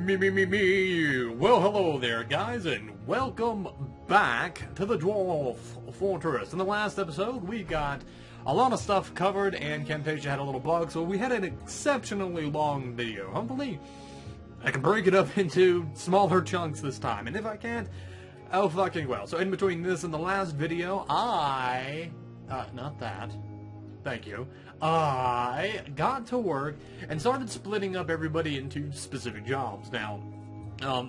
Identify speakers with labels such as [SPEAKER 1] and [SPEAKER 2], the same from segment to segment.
[SPEAKER 1] Me. Well, hello there, guys, and welcome back to the Dwarf Fortress. In the last episode, we got a lot of stuff covered, and Camtasia had a little bug, so we had an exceptionally long video. Hopefully, I can break it up into smaller chunks this time, and if I can't, oh fucking well. So in between this and the last video, not that. Thank you. I got to work and started splitting up everybody into specific jobs. Now,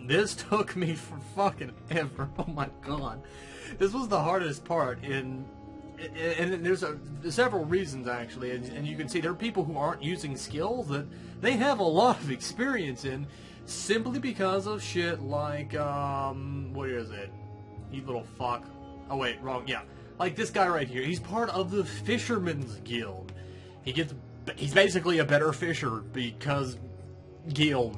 [SPEAKER 1] this took me for fucking ever. Oh my god. This was the hardest part and there's several reasons actually, and you can see there are people who aren't using skills that they have a lot of experience in simply because of shit like, what is it? You little fuck. Oh wait, wrong, yeah. Like this guy right here, he's part of the Fisherman's Guild. He's basically a better fisher because guild.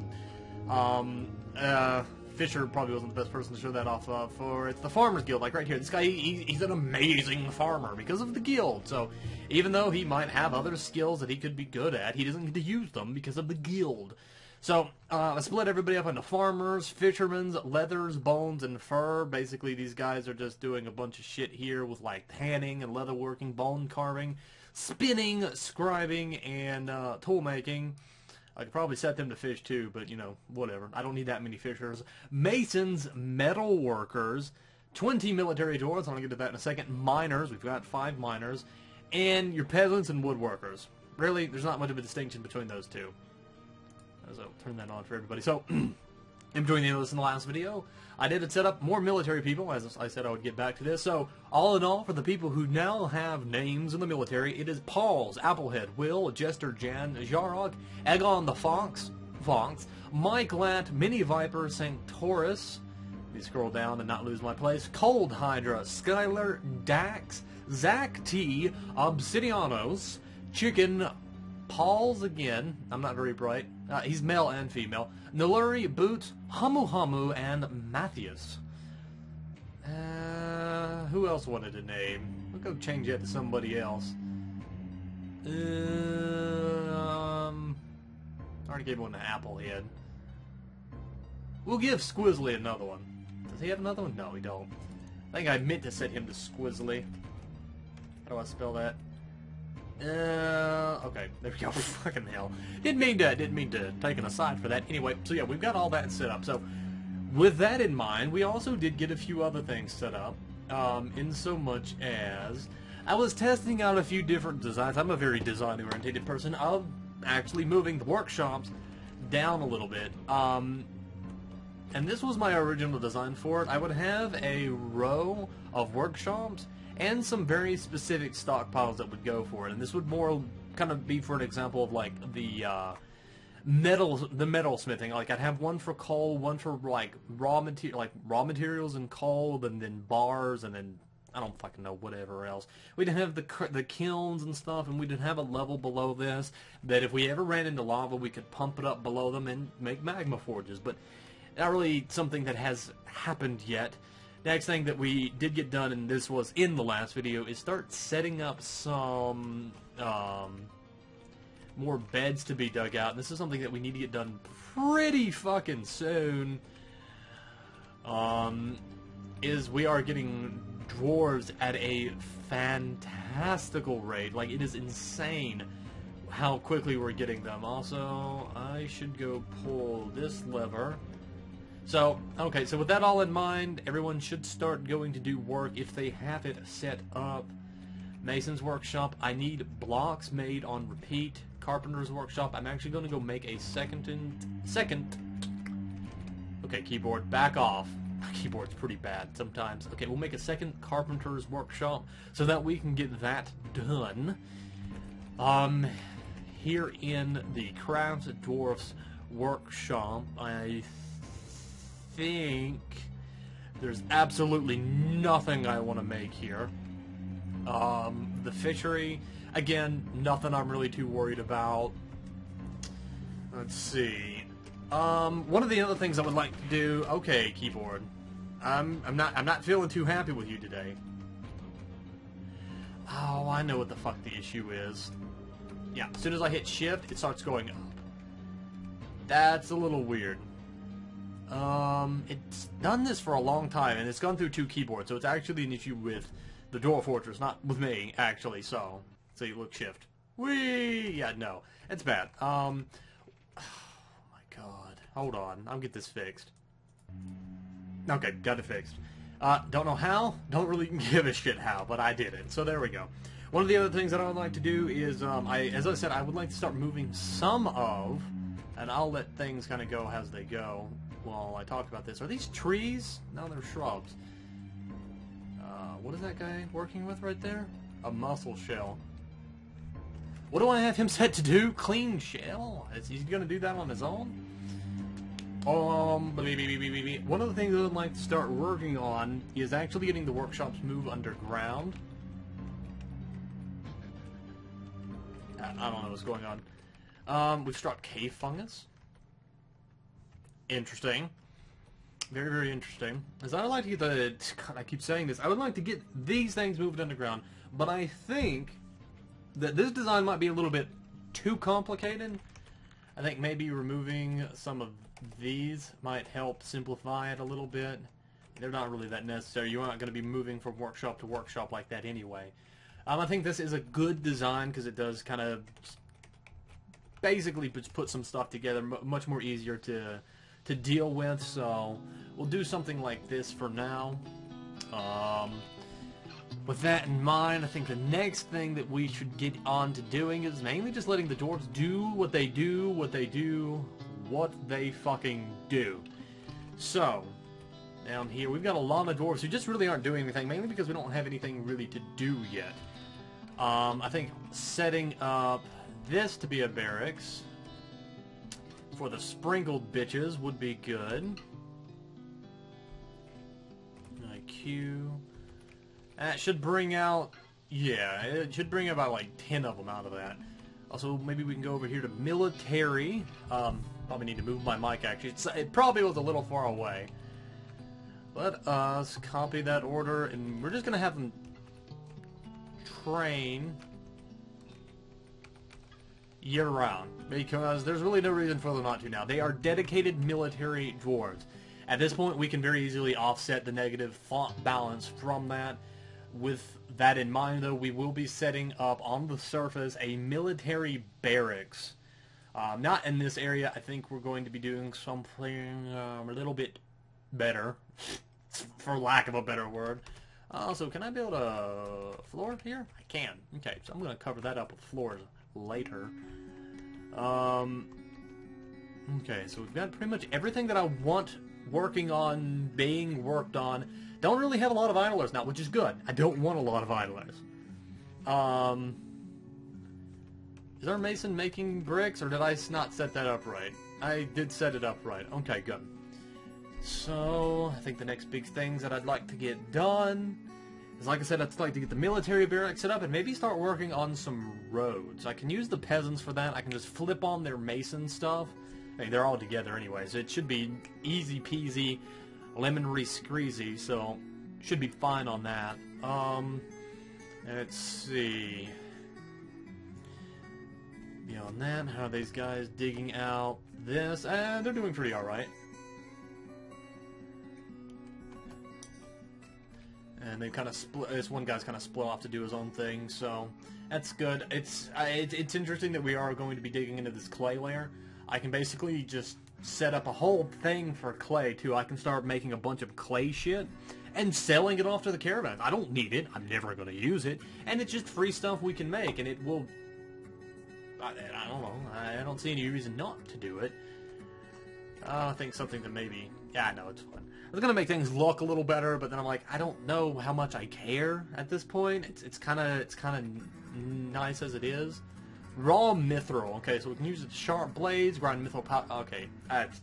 [SPEAKER 1] Fisher probably wasn't the best person to show that off for. It's the Farmer's Guild, like right here. This guy, he's an amazing farmer because of the guild. So even though he might have other skills that he could be good at, he doesn't get to use them because of the guild. So, I split everybody up into farmers, fishermen, leathers, bones, and fur. Basically, these guys are just doing a bunch of shit here with, like, tanning and leatherworking, bone carving, spinning, scribing, and tool making. I could probably set them to fish, too, but, you know, whatever. I don't need that many fishers. Masons, metal workers, 20 military dwarves. I'm going to get to that in a second. Miners. We've got 5 miners. And your peasants and woodworkers. Really, there's not much of a distinction between those two. So I'll turn that on for everybody. So, in between this and the last video, I did set up more military people, as I said I would get back to this. So, all in all, for the people who now have names in the military, it is Pauls, Applehead, Will, Jester, Jan, Jarog, Egon the Fox, Mike Lat, Mini Viper, Sanctorus, let me scroll down and not lose my place, Cold Hydra, Skylar, Dax, Zach T, Obsidianos, Chicken, Pauls again, I'm not very bright, he's male and female, Naluri, Boots, Hamu, and Matthias. Who else wanted a name? We'll go change that to somebody else. I already gave one to Applehead. We'll give Squizzly another one. Does he have another one? No, he don't. I think I meant to set him to Squizzly. How do I spell that? Okay, there we go. Fucking hell. Didn't mean to take an aside for that. Anyway, so yeah, we've got all that set up. So, with that in mind, we also did get a few other things set up, in so much as I was testing out a few different designs. I'm a very design-oriented person. I'm actually moving the workshops down a little bit. And this was my original design for it. I would have a row of workshops and some very specific stockpiles that would go for it. And this would more kind of be for an example of like the metal smithing. Like I'd have one for coal, one for like raw materials and coal, and then bars, and then I don't fucking know whatever else. We'd have the kilns and stuff, and we'd have a level below this that if we ever ran into lava, we could pump it up below them and make magma forges. But not really something that has happened yet. Next thing that we did get done, and this was in the last video, is start setting up some more beds to be dug out. And this is something that we need to get done pretty fucking soon. Is we are getting dwarves at a fantastical rate. Like, it is insane how quickly we're getting them. Also, I should go pull this lever. So, okay, so with that all in mind, everyone should start going to do work if they have it set up. Mason's Workshop, I need blocks made on repeat. Carpenter's Workshop, I'm actually going to go make a second. Okay, keyboard, back off. My keyboard's pretty bad sometimes. Okay, we'll make a second Carpenter's Workshop so that we can get that done. Here in the Crafts Dwarf's Workshop, I think there's absolutely nothing I want to make here. The fishery, again, nothing I'm really too worried about. Let's see. One of the other things I would like to do. Okay, keyboard. I'm not feeling too happy with you today. Oh, I know what the fuck the issue is. Yeah, as soon as I hit shift, it starts going up. That's a little weird. It's done this for a long time, and it's gone through 2 keyboards, so it's actually an issue with the Dwarf Fortress, not with me, actually, so you look shift. Whee! Yeah, no. It's bad. Oh my god. Hold on. I'll get this fixed. Okay, got it fixed. Don't know how, don't really give a shit how, but I did it, so there we go. One of the other things that I would like to do is, as I said, I would like to start moving some of, and I'll let things kind of go as they go while I talk about this. Are these trees? No, they're shrubs. What is that guy working with right there? A mussel shell. What do I have him set to do? Clean shell? Is he going to do that on his own? One of the things I'd like to start working on is actually getting the workshops moved underground. I don't know what's going on. We've struck cave fungus. Interesting. Very, very interesting. As I would like to get the... God, I keep saying this. I would like to get these things moved underground, but I think that this design might be a little bit too complicated. I think maybe removing some of these might help simplify it a little bit. They're not really that necessary. You're not going to be moving from workshop to workshop like that anyway. I think this is a good design because it does kind of basically put some stuff together much more easier to deal with, so we'll do something like this for now. With that in mind, I think the next thing that we should get on to doing is mainly just letting the dwarves do what they do, what they fucking do. So, down here, we've got a lot of dwarves who just really aren't doing anything, mainly because we don't have anything really to do yet. I think setting up this to be a barracks for the sprinkled bitches would be good. IQ. That should bring out... Yeah, it should bring about like 10 of them out of that. Also, maybe we can go over here to military. Probably need to move my mic, actually. It probably was a little far away. Let us copy that order, and we're just going to have them train year-round, because there's really no reason for them not to now. They are dedicated military dwarves. At this point, we can very easily offset the negative font balance from that. With that in mind, though, we will be setting up on the surface a military barracks. Not in this area. I think we're going to be doing something a little bit better, for lack of a better word. Also, can I build a floor here? I can. Okay, so I'm going to cover that up with floors later. Okay, so we've got pretty much everything that I want working on, being worked on. Don't really have a lot of idlers now, which is good. I don't want a lot of idlers. Is our mason making bricks, or did I not set that up right? I did set it up right. Okay, good. So, I think the next big things that I'd like to get done is, like I said, I'd like to get the military barracks set up and maybe start working on some roads. I can use the peasants for that. I can just flip on their mason stuff. I mean, they're all together anyway, so it should be easy peasy, lemon-y squeezy, so should be fine on that. Let's see. Beyond that, how are these guys digging out this? They're doing pretty alright. And they kind of split. This one guy's kind of split off to do his own thing, so that's good. It's interesting that we are going to be digging into this clay layer. I can basically just set up a whole thing for clay too. I can start making a bunch of clay shit and selling it off to the caravans. I don't need it. I'm never going to use it, and it's just free stuff we can make, and it will. I don't know. I don't see any reason not to do it. I think something that maybe... Yeah, no, it's fun. I was going to make things look a little better, but then I'm like, I don't know how much I care at this point. It's kind of nice as it is. Raw mithril. Okay, so we can use the sharp blades, grind mithril powder. Okay, that's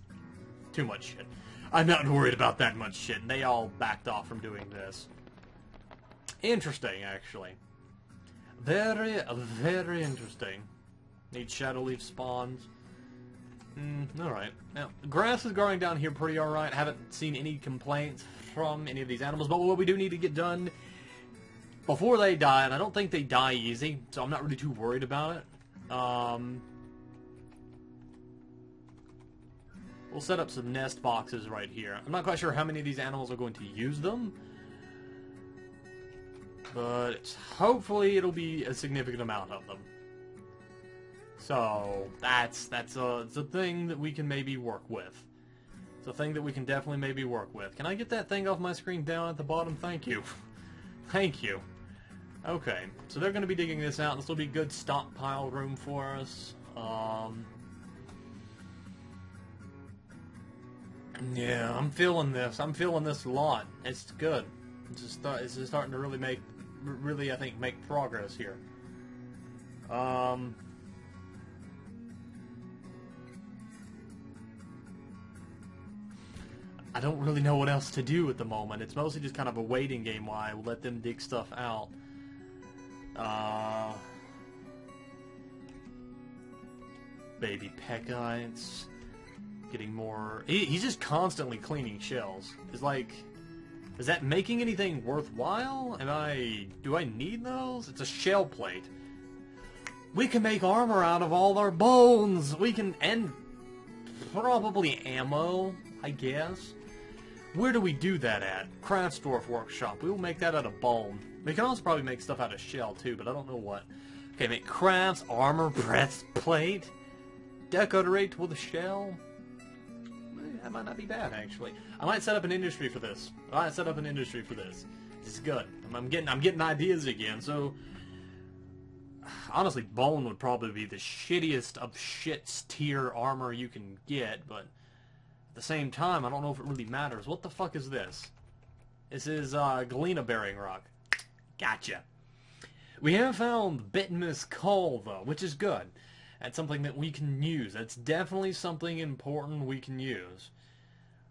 [SPEAKER 1] too much shit. I'm not worried about that much shit, and they all backed off from doing this. Interesting, actually. Very, very interesting. Need shadow leaf spawns. Alright. Now, grass is growing down here pretty alright. Haven't seen any complaints from any of these animals, but what we do need to get done before they die, and I don't think they die easy, so I'm not really too worried about it. We'll set up some nest boxes right here. I'm not quite sure how many of these animals are going to use them, but hopefully it'll be a significant amount of them. So it's a thing that we can maybe work with. It's a thing that we can definitely maybe work with. Can I get that thing off my screen down at the bottom? Thank you. Thank you. Okay, so they're going to be digging this out. This will be good stockpile room for us. Yeah, I'm feeling this. I'm feeling this a lot. It's good. It's just starting to really I think make progress here. I don't really know what else to do at the moment. It's mostly just kind of a waiting game while I let them dig stuff out. Baby Paticus. Getting more... He's just constantly cleaning shells. It's like... Is that making anything worthwhile? Do I need those? It's a shell plate. We can make armor out of all our bones! We can... And probably ammo, I guess. Where do we do that at? Dwarf workshop. We will make that out of bone. We can also probably make stuff out of shell too, but I don't know what. Okay, make crafts, armor, breastplate, decorate with a shell. That might not be bad, actually. I might set up an industry for this. This is good. I'm getting ideas again. So, honestly, bone would probably be the shittiest of shits tier armor you can get, but at the same time, I don't know if it really matters. What the fuck is this? This is galena bearing rock. Gotcha. We have found bituminous coal, though, which is good. That's something that we can use. That's definitely something important we can use.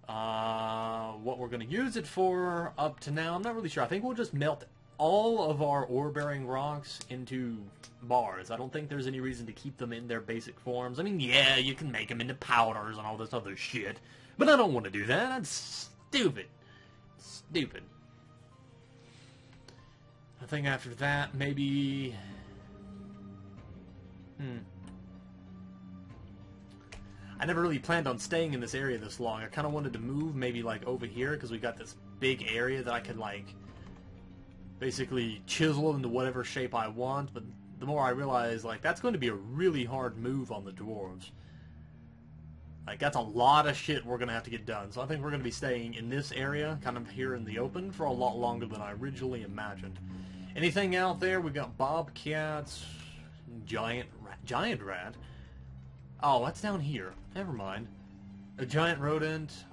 [SPEAKER 1] What we're going to use it for up to now, I'm not really sure. I think we'll just melt all of our ore-bearing rocks into bars. I don't think there's any reason to keep them in their basic forms. I mean, yeah, you can make them into powders and all this other shit, but I don't want to do that. That's stupid. Stupid. I think after that, maybe... I never really planned on staying in this area this long. I kind of wanted to move maybe like over here because we got this big area that I could like basically chisel into whatever shape I want, but the more I realize like that's going to be a really hard move on the dwarves. Like that's a lot of shit we're going to have to get done. So I think we're going to be staying in this area, kind of here in the open, for a lot longer than I originally imagined. Anything out there? We got bobcats, giant rat. Oh, that's down here. Never mind. A giant rodent.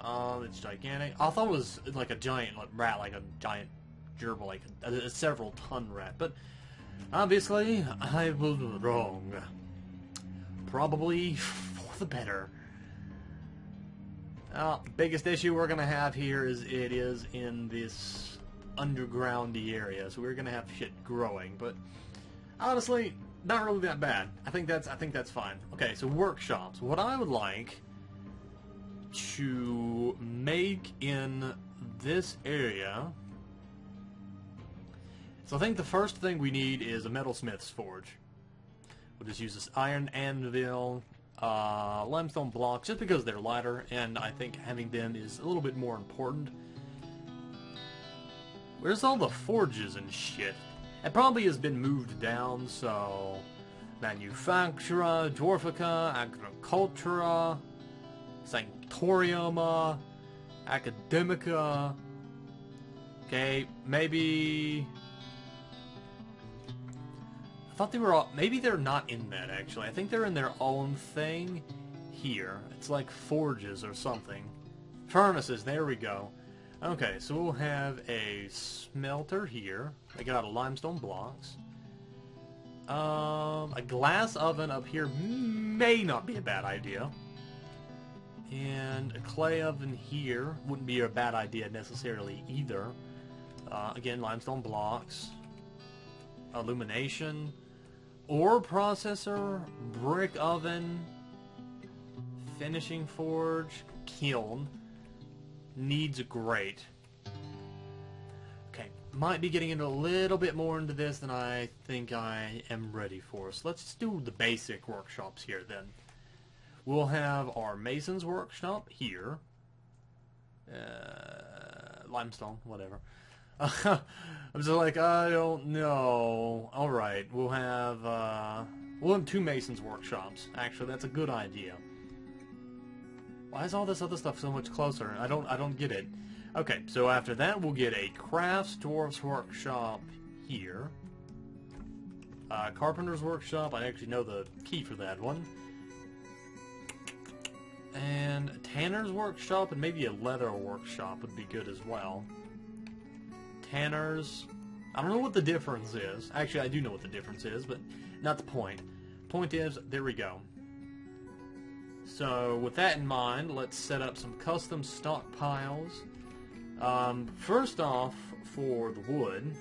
[SPEAKER 1] It's gigantic. I thought it was like a giant rat, like a giant gerbil, like a several ton rat. But obviously, I was wrong. Probably for the better. Biggest issue we're gonna have here is it is in this undergroundy area, so we're gonna have shit growing. But honestly, not really that bad. I think that's fine. Okay, so workshops. What I would like to make in this area. So I think the first thing we need is a metalsmith's forge. We'll just use this iron anvil, limestone blocks, just because they're lighter, and I think having them is a little bit more important. Where's all the forges and shit? It probably has been moved down, so... Manufactura, Dwarfica, Agricultura, Sanctorium, Academica... Okay, maybe... I thought they were all... Maybe they're not in that, actually. I think they're in their own thing here. It's like forges or something. Furnaces, there we go. Okay, so we'll have a smelter here. I got a limestone blocks. A glass oven up here may not be a bad idea. And a clay oven here wouldn't be a bad idea necessarily either. Again, limestone blocks. Illumination. Ore processor. Brick oven. Finishing forge. Kiln. Needs a grate. Okay, might be getting into a little bit more into this than I think I am ready for. So let's do the basic workshops here then. We'll have our mason's workshop here. Limestone, whatever. I'm just like, I don't know. Alright, we'll have 2 mason's workshops. Actually, that's a good idea. Why is all this other stuff so much closer? I don't get it. Okay, so after that, we'll get a crafts dwarf's workshop here. Carpenter's workshop, I actually know the key for that one. And a tanner's workshop and maybe a leather workshop would be good as well. Tanner's, I don't know what the difference is. Actually, I do know what the difference is, but not the point. Point is, there we go. So, with that in mind, let's set up some custom stockpiles. First off, for the wood,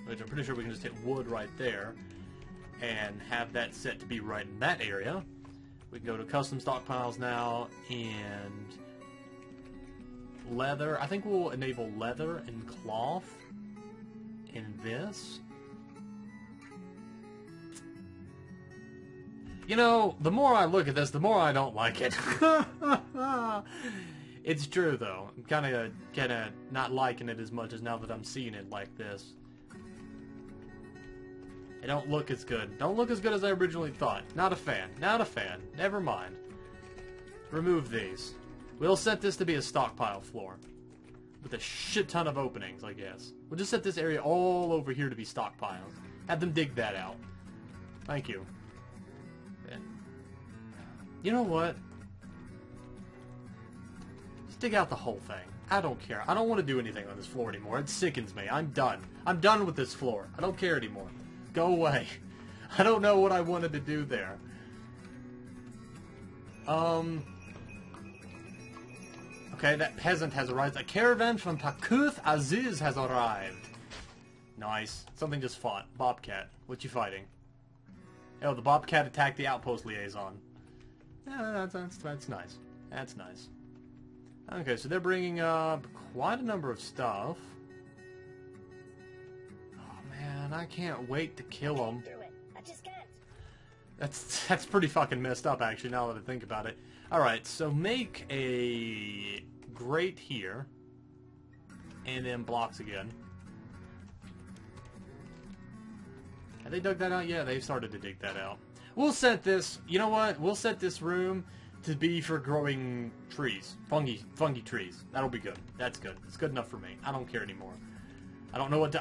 [SPEAKER 1] which I'm pretty sure we can just hit wood right there, and have that set to be right in that area. We can go to custom stockpiles now, and leather. I think we'll enable leather and cloth in this. You know, the more I look at this, the more I don't like it. It's true, though. I'm kind of not liking it as much as now that I'm seeing it like this. It don't look as good. Don't look as good as I originally thought. Not a fan. Not a fan. Never mind. Remove these. We'll set this to be a stockpile floor. With a shit ton of openings, I guess. We'll just set this area all over here to be stockpiles. Have them dig that out. Thank you. You know what? Just dig out the whole thing. I don't care. I don't want to do anything on this floor anymore. It sickens me. I'm done. I'm done with this floor. I don't care anymore. Go away. I don't know what I wanted to do there. Okay, that peasant has arrived. A caravan from Paticus Aziz has arrived. Nice. Something just fought. Bobcat. What you fighting? Oh, the Bobcat attacked the outpost liaison. Yeah, that's nice. That's nice. Okay, so they're bringing up quite a number of stuff. Oh man, I can't wait to kill them.
[SPEAKER 2] I just can't.
[SPEAKER 1] That's pretty fucking messed up, actually, now that I think about it. Alright, so make a grate here, and then blocks again. Have they dug that out? Yeah, they've started to dig that out. We'll set this, you know what? We'll set this room to be for growing trees. Fungi trees. That'll be good. That's good. It's good enough for me. I don't care anymore. I don't know what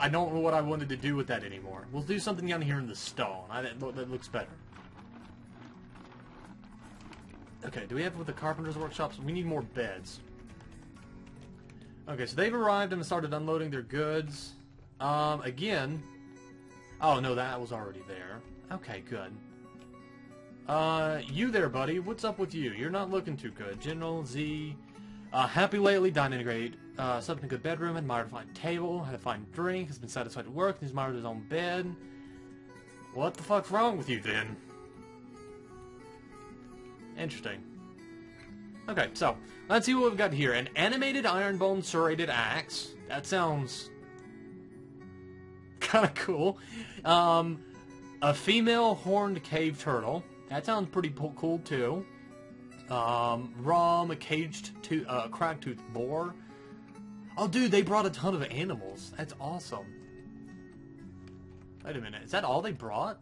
[SPEAKER 1] I wanted to do with that anymore. We'll do something down here in the stone. That looks better. Okay, do we have with the carpenter's workshops? We need more beds. Okay, so they've arrived and started unloading their goods. Again. Oh, no, that was already there. Okay, good. You there, buddy. What's up with you? You're not looking too good. General Z. Happy lately, dining great. Slept in a good bedroom, admired a fine table, had a fine drink, has been satisfied at work, and admired his own bed. What the fuck's wrong with you, then? Interesting. Okay, so, let's see what we've got here. An animated iron bone serrated axe. That sounds kind of cool. A female horned cave turtle. That sounds pretty cool, too. Rum, a crack-toothed boar. Oh, dude, they brought a ton of animals. That's awesome. Wait a minute. Is that all they brought?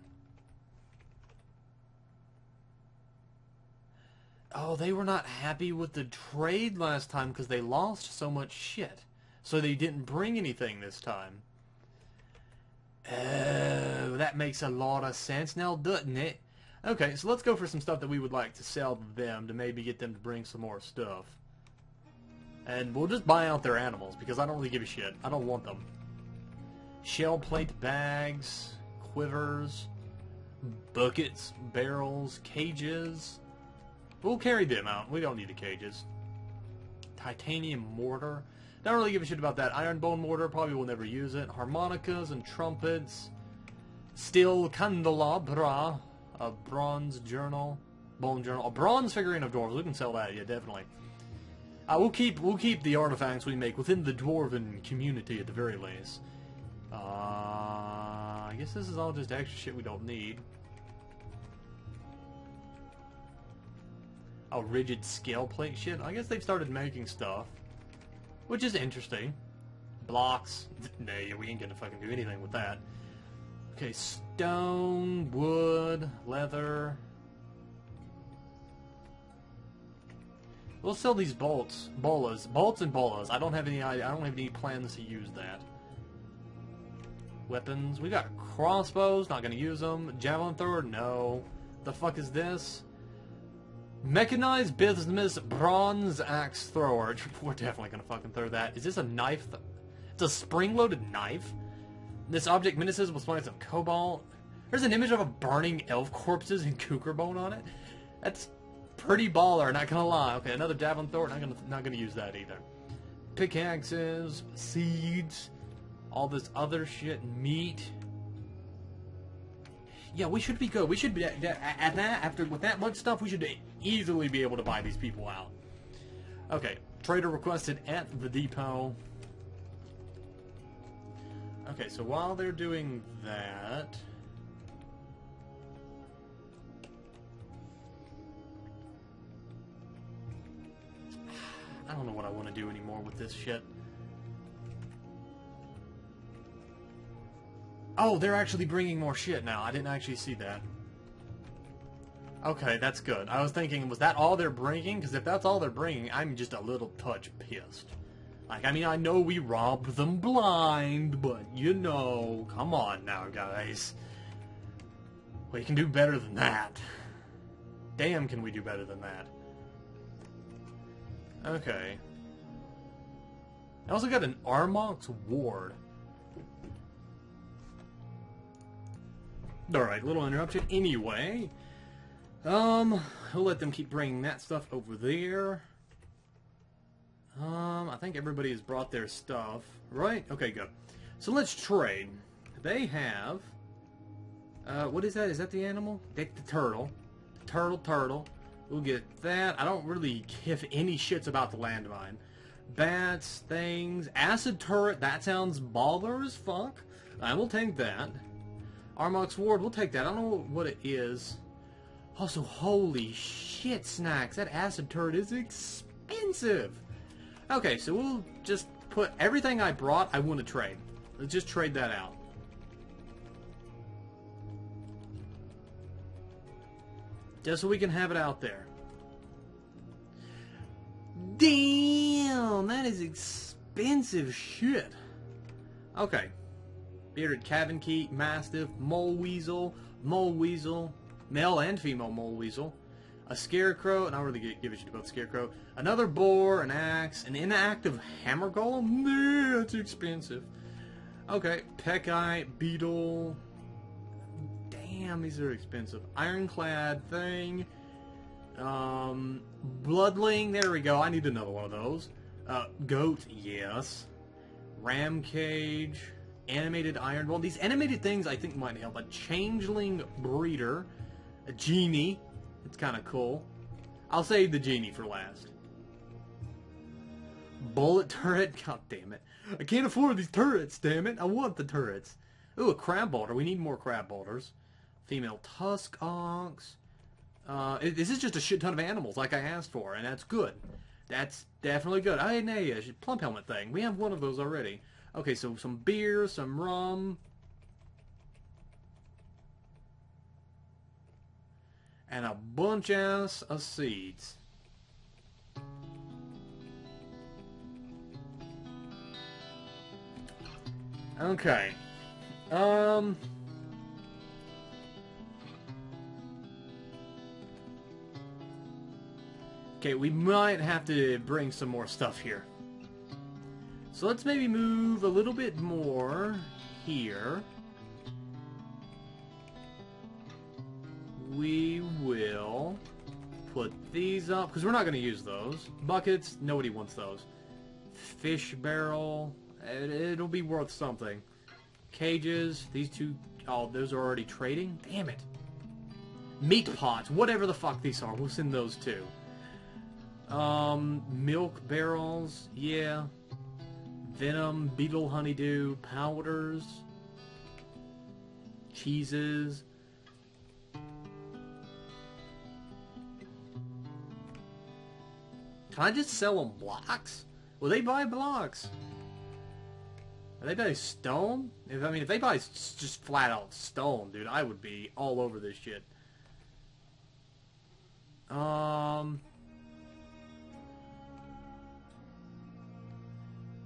[SPEAKER 1] Oh, they were not happy with the trade last time because they lost so much shit. So they didn't bring anything this time. Oh, that makes a lot of sense now, doesn't it? Okay, so let's go for some stuff that we would like to sell to them to maybe get them to bring some more stuff. And we'll just buy out their animals because I don't really give a shit. I don't want them. Shell plate bags, quivers, buckets, barrels, cages. We'll carry them out. We don't need the cages. Titanium mortar. Don't really give a shit about that. Iron bone mortar, probably will never use it. Harmonicas and trumpets. Steel candelabra. A bronze journal. Bone journal. A bronze figurine of dwarves. We can sell that, yeah, definitely. We'll keep the artifacts we make within the dwarven community at the very least. I guess this is all just extra shit we don't need. Oh, rigid scale plate shit. I guess they've started making stuff, which is interesting. Blocks. Nah, we ain't gonna fucking do anything with that. Okay, stone, wood, leather. We'll sell these bolts and bolas. I don't have any idea. I don't have any plans to use that. Weapons. We got crossbows. Not gonna use them. Javelin thrower. No. The fuck is this? Mechanized business bronze axe thrower. We're definitely gonna fucking throw that. Is this a knife? It's a spring-loaded knife. This object menaces with spawning some cobalt. There's an image of a burning elf corpses and cougar bone on it. That's pretty baller, not gonna lie. Okay, another javelin thrower. Not gonna use that either. Pickaxes, seeds, all this other shit, meat. Yeah, we should be good. We should be with that much stuff. We should easily be able to buy these people out. Okay, trader requested at the depot. Okay, so while they're doing that, I don't know what I want to do anymore with this shit. Oh, they're actually bringing more shit now. I didn't actually see that. Okay, that's good. I was thinking, was that all they're bringing? Because if that's all they're bringing, I'm just a little touch pissed. Like, I mean, I know we robbed them blind, but, you know, come on now, guys. We can do better than that. Damn, can we do better than that. Okay. I also got an Armox ward. Alright, little interruption. Anyway, we'll let them keep bringing that stuff over there. I think everybody has brought their stuff, right? Okay, good. So let's trade. They have, what is that? Is that the animal? The turtle. Turtle. We'll get that. I don't really give any shits about the landmine. Bats, things, acid turret. That sounds baller as fuck. I will take that. Armox ward, we'll take that. I don't know what it is. Also, holy shit, snacks. That acid turret is expensive. Okay, so we'll just put everything I brought, I want to trade. Let's just trade that out. Just so we can have it out there. Damn, that is expensive shit. Okay. Bearded Cavankeet, Mastiff, Mole Weasel, male and female Mole Weasel, a Scarecrow, and I'll really give a shit about Scarecrow, another Boar, an Axe, an inactive Hammer Golem, nah, that's expensive. Okay, Pekite, Beetle, damn, these are expensive. Ironclad thing, Bloodling, there we go, I need another one of those. Goat, yes. Ram Cage, animated iron. Well, these animated things I think might help. A changeling breeder, a genie. It's kind of cool. I'll save the genie for last. Bullet turret. God damn it! I can't afford these turrets. Damn it! I want the turrets. Ooh, a crab bolter. We need more crab bolters. Female tusk ox. This is just a shit ton of animals, like I asked for, and that's good. That's definitely good. I had a plump helmet thing. We have one of those already. Okay, so some beer, some rum. And a bunch ass of seeds. Okay. Okay, we might have to bring some more stuff here. So let's maybe move a little bit more here. We will put these up, because we're not going to use those. Buckets, nobody wants those. Fish barrel, it'll be worth something. Cages, these two, oh, those are already trading? Damn it. Meat pots, whatever the fuck these are, we'll send those too. Milk barrels, yeah. Venom, beetle honeydew, powders, cheeses. Can I just sell them blocks? Will they buy blocks? Are they buy stone? If they buy just flat out stone, dude, I would be all over this shit.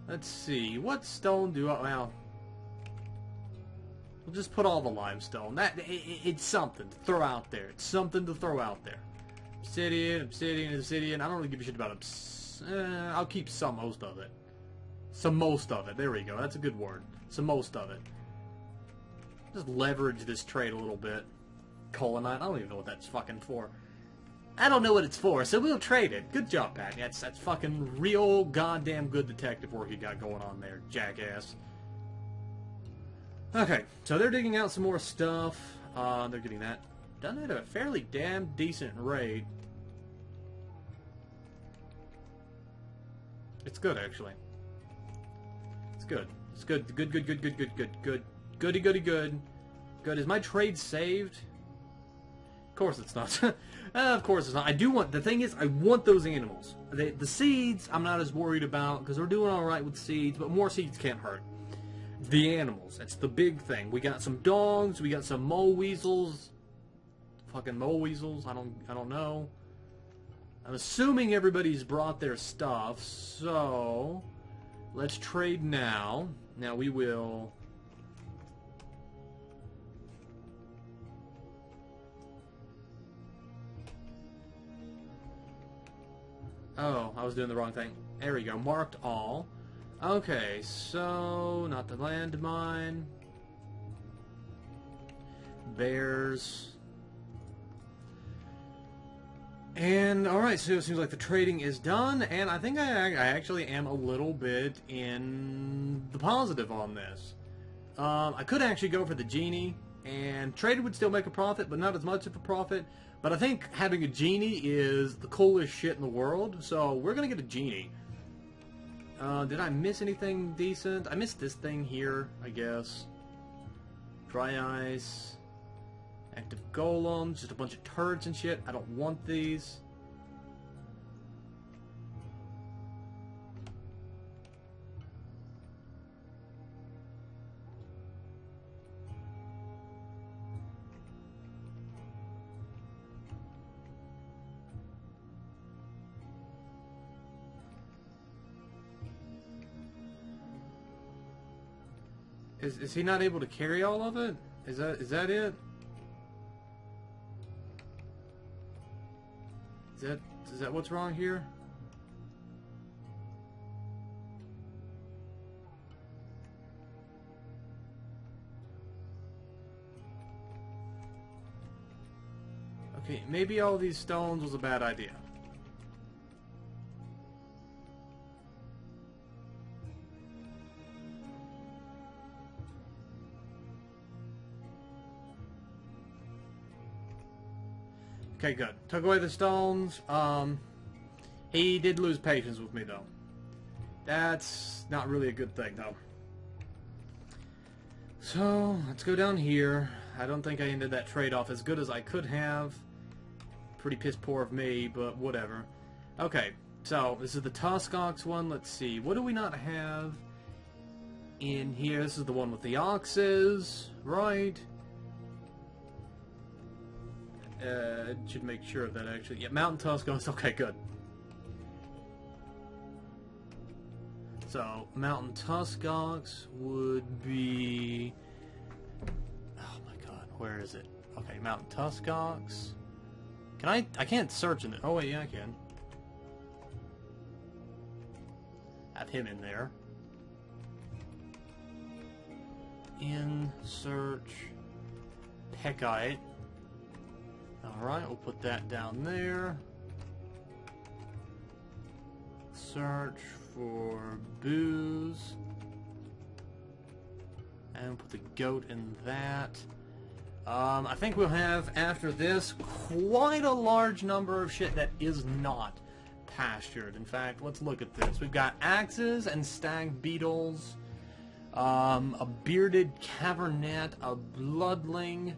[SPEAKER 1] Let's see. What stone do I... Well, we'll just put all the limestone. It's something to throw out there. It's something to throw out there. Obsidian, obsidian, obsidian. I don't really give a shit about I'll keep most of it. Most of it. There we go. That's a good word. Most of it. Just leverage this trade a little bit. Colonite. I don't even know what that's fucking for. I don't know what it's for, so we'll trade it. Good job, Pat. That's fucking real goddamn good detective work you got going on there, jackass. Okay, so they're digging out some more stuff. They're getting that done at a fairly damn decent rate. It's good, actually. It's good. It's good. Good. Goody, goody, good. Good. Is my trade saved? Of course it's not. Of course it's not. I do want... The thing is, I want those animals. The seeds, I'm not as worried about, because we're doing alright with seeds, but more seeds can't hurt. The animals. That's the big thing. We got some dogs. We got some mole weasels. Fucking mole weasels. I don't know. I'm assuming everybody's brought their stuff, so... Let's trade now. Now we will... Oh, I was doing the wrong thing. There we go. Marked all. Okay, so... Not the landmine. Bears. And, alright, so it seems like the trading is done, and I think I actually am a little bit in the positive on this. I could actually go for the genie, and trade would still make a profit, but not as much of a profit. But I think having a genie is the coolest shit in the world, so we're gonna get a genie. Did I miss anything decent? I missed this thing here, I guess. Dry ice. Active golems, just a bunch of turrets and shit. I don't want these. Is he not able to carry all of it? Is that it? Is that what's wrong here? Okay, maybe all these stones was a bad idea. Okay, good. Took away the stones. He did lose patience with me, though. That's not really a good thing, though. So, let's go down here. I don't think I ended that trade-off as good as I could have. Pretty piss poor of me, but whatever. Okay, so this is the Tuskox one. Let's see. What do we not have in here? This is the one with the oxes, right? Should make sure of that, actually. Yeah, Mountain Tuskox. Okay, good. So, Mountain Tuskox would be... Oh my god, where is it? Okay, Mountain Tuskox. Can I can't search in it. Oh wait, yeah, I can. Have him in there. In search Pekite. Alright, we'll put that down there. Search for booze. And put the goat in that. I think we'll have, after this, quite a large number of shit that is not pastured. In fact, let's look at this. We've got axes and stag beetles, a bearded cavernet, a bloodling,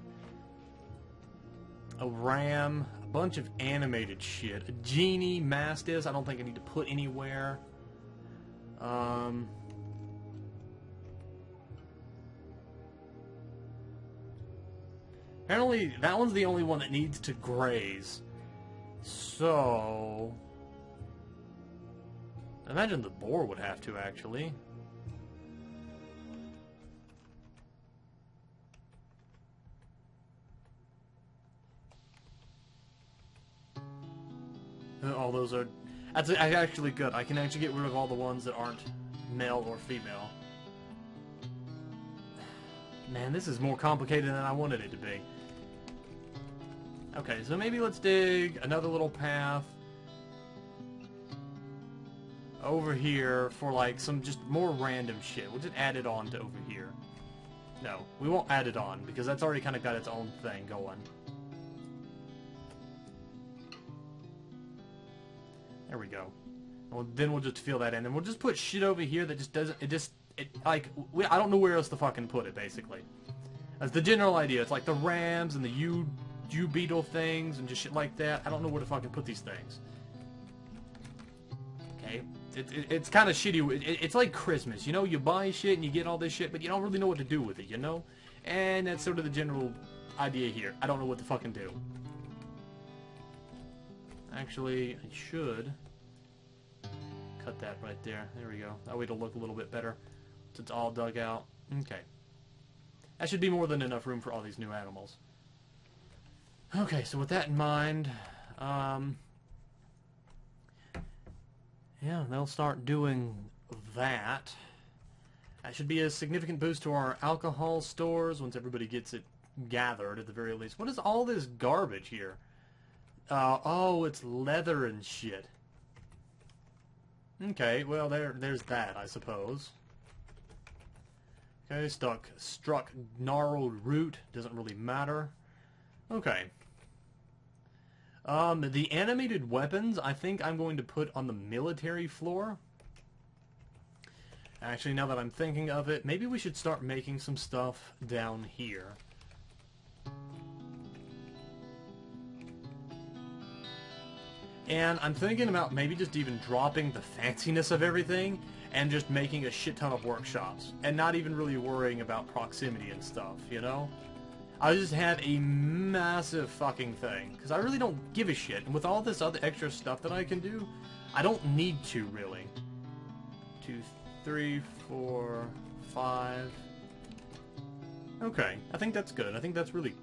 [SPEAKER 1] a ram, a bunch of animated shit. A genie, mastiffs, I don't think I need to put anywhere. Apparently, that one's the only one that needs to graze. So... I imagine the boar would have to, actually. All those are... That's actually good. I can actually get rid of all the ones that aren't male or female. Man, this is more complicated than I wanted it to be. Okay, so maybe let's dig another little path over here for like some just more random shit. We'll just add it on to over here. No, we won't add it on because that's already kind of got its own thing going. There we go. Well, then we'll just fill that in, and we'll just put shit over here that just doesn't. I don't know where else to fucking put it. Basically, that's the general idea. It's like the rams and the U beetle things and just shit like that. I don't know where to fucking put these things. Okay, it's kind of shitty. It's like Christmas, you know. You buy shit and you get all this shit, but you don't really know what to do with it, you know. And that's sort of the general idea here. I don't know what to fucking do. Actually, I should cut that right there. There we go. That way it'll look a little bit better. So it's all dug out. Okay. That should be more than enough room for all these new animals. Okay, so with that in mind, yeah, they'll start doing that. That should be a significant boost to our alcohol stores once everybody gets it gathered, at the very least. What is all this garbage here? Oh, it's leather and shit. Okay, well, there's that, I suppose. Okay, struck gnarled root. Doesn't really matter. Okay. The animated weapons, I think I'm going to put on the military floor. Actually, now that I'm thinking of it, maybe we should start making some stuff down here. And I'm thinking about maybe just even dropping the fanciness of everything and just making a shit ton of workshops. And not even really worrying about proximity and stuff, you know? I just have a massive fucking thing. Because I really don't give a shit. And with all this other extra stuff that I can do, I don't need to, really. 2, 3, 4, 5... Okay, I think that's good. I think that's really...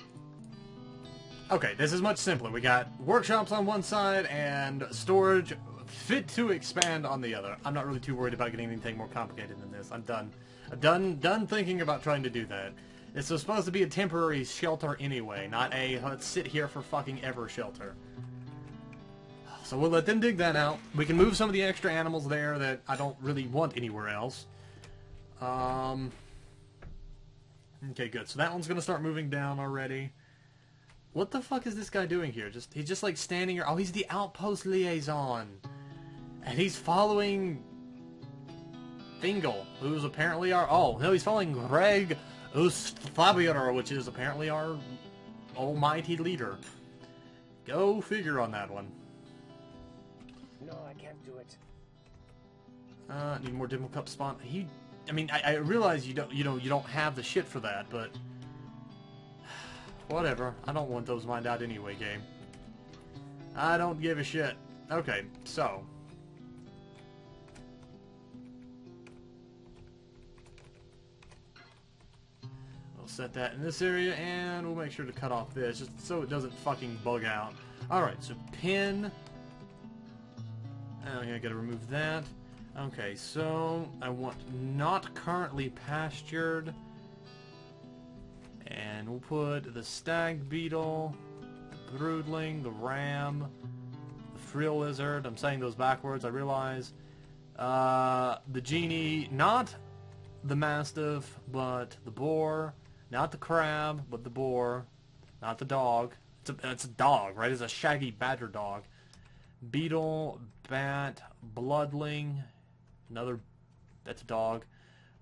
[SPEAKER 1] Okay, this is much simpler. We got workshops on one side and storage fit to expand on the other. I'm not really too worried about getting anything more complicated than this. I'm done. I'm done thinking about trying to do that. This was supposed to be a temporary shelter anyway, not a let's sit here for fucking ever shelter. So we'll let them dig that out. We can move some of the extra animals there that I don't really want anywhere else. Okay, good. So that one's going to start moving down already. What the fuck is this guy doing here? He's just like standing here. Oh, he's the outpost liaison. And he's following Fingal, who's apparently our... Oh, no, he's following Greg Ustabier, which is apparently our almighty leader. Go figure on that one.
[SPEAKER 2] No, I can't do it.
[SPEAKER 1] Need more demo cup spawn. I mean, I realize you don't have the shit for that, but... Whatever. I don't want those mined out anyway, game. I don't give a shit. Okay, so... We'll set that in this area, and we'll make sure to cut off this, just so it doesn't fucking bug out. Alright, so pin... Okay, I gotta remove that. Okay, so... I want not currently pastured... And we'll put the stag beetle, the broodling, the ram, the frill lizard. I'm saying those backwards, I realize. The genie, not the mastiff, but the boar. Not the crab, but the boar. Not the dog. It's a dog, right? It's a shaggy badger dog. Beetle, bat, bloodling. Another, that's a dog.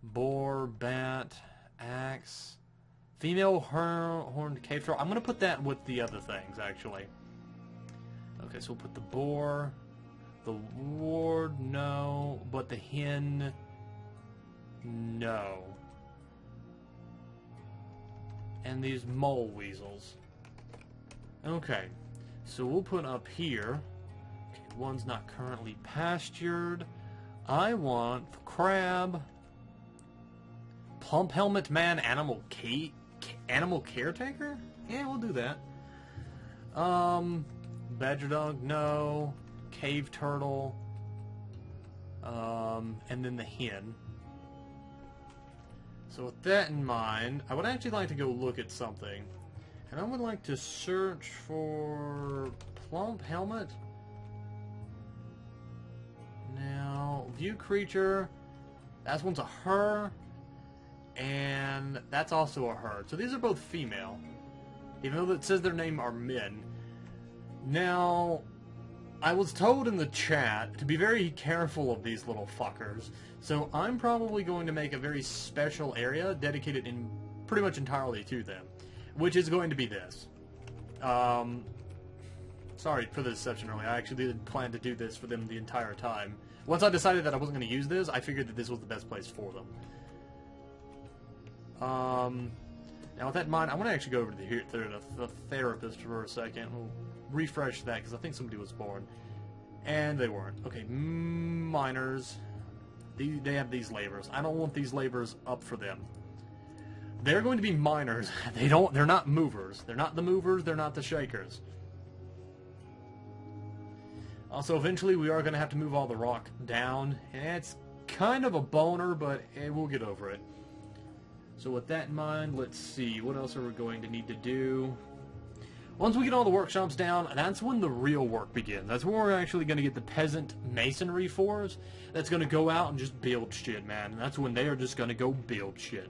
[SPEAKER 1] Boar, bat, axe. Female horned cave troll. I'm going to put that with the other things, actually. Okay, so we'll put the boar. The ward, no. But the hen, no. And these mole weasels. Okay, so we'll put up here. Okay, one's not currently pastured. I want crab, plump helmet man, animal caretaker. Yeah, we'll do that. Badger dog, no. Cave turtle. And then the hen. So with that in mind, I would actually like to go look at something. And I would like to search for plump helmet. Now, view creature. That one's a her. And that's also a her. So these are both female. Even though it says their name are men. Now, I was told in the chat to be very careful of these little fuckers. So I'm probably going to make a very special area dedicated in pretty much entirely to them. Which is going to be this. Sorry for the deception earlier. I actually did plan to do this for them the entire time. Once I decided that I wasn't going to use this, I figured that this was the best place for them. Now with that in mind, I want to actually go over to the therapist for a second. We'll refresh that because I think somebody was born. And they weren't. Okay, miners. They have these labors. I don't want these labors up for them. They're going to be miners. They're not movers. They're not the movers, they're not the shakers. Also, eventually we are going to have to move all the rock down. It's kind of a boner, but we'll get over it. So with that in mind, let's see. What else are we going to need to do? Once we get all the workshops down, that's when the real work begins. That's when we're actually going to get the peasant masonry force that's going to go out and just build shit, man. And that's when they are just going to go build shit.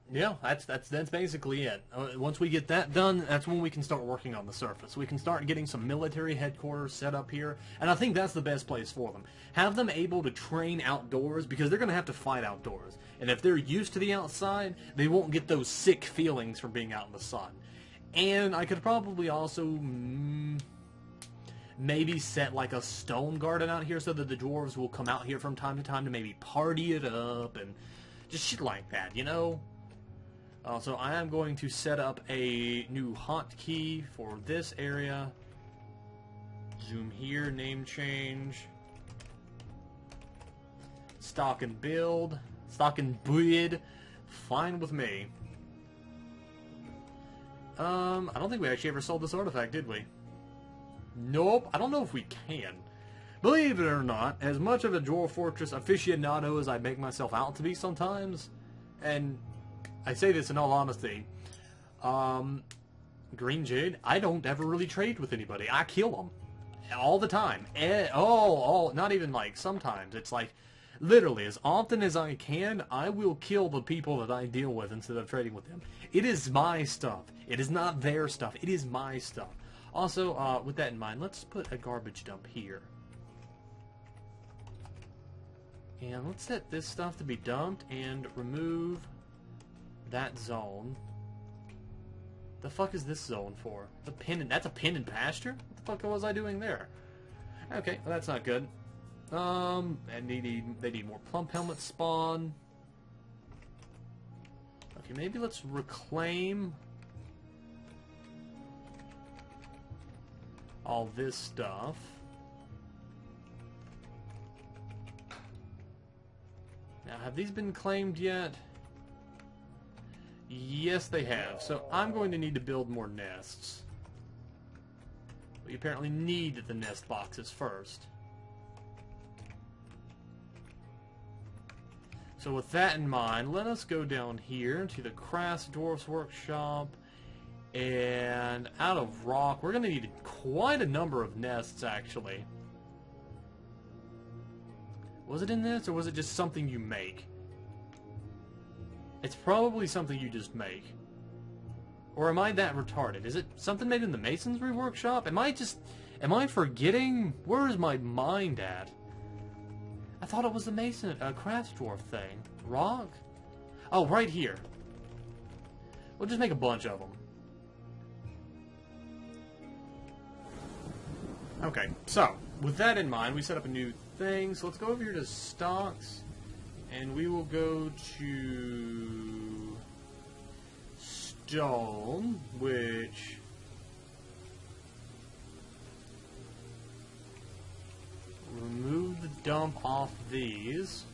[SPEAKER 1] Yeah, that's basically it. Once we get that done, that's when we can start working on the surface. We can start getting some military headquarters set up here, and I think that's the best place for them. Have them able to train outdoors, because they're going to have to fight outdoors. And if they're used to the outside, they won't get those sick feelings from being out in the sun. And I could probably also maybe set like a stone garden out here so that the dwarves will come out here from time to time to maybe party it up and just shit like that, you know? So I am going to set up a new hotkey for this area. Zoom here, name change. Stock and build. Stock and bid. Fine with me. I don't think we actually ever sold this artifact, did we? Nope, I don't know if we can. Believe it or not, as much of a Dwarf Fortress aficionado as I make myself out to be sometimes, and I say this in all honesty, Green Jade, I don't ever really trade with anybody. I kill them. All the time. Not even like sometimes. It's like, literally, as often as I can, I will kill the people that I deal with instead of trading with them. It is my stuff. It is not their stuff. It is my stuff. Also, with that in mind, let's put a garbage dump here. And let's set this stuff to be dumped and remove that zone. The fuck is this zone for? That's a pin and pasture? What the fuck was I doing there? Okay, well, that's not good. And they need more plump helmet spawn. Okay, maybe let's reclaim all this stuff. Now, have these been claimed yet? Yes, they have. So I'm going to need to build more nests. We apparently need the nest boxes first. So with that in mind, let us go down here to the Crass Dwarf's Workshop. And out of rock, we're going to need quite a number of nests, actually. Was it in this, or was it just something you make? It's probably something you just make. Or am I that retarded? Is it something made in the Masonry Workshop? Am I forgetting? Where is my mind at? I thought it was the Mason, Crafts Dwarf thing. Rock? Oh, right here. We'll just make a bunch of them. Okay, so with that in mind, we set up a new thing. So let's go over here to stocks, and we will go to stone, which remove the dump off these.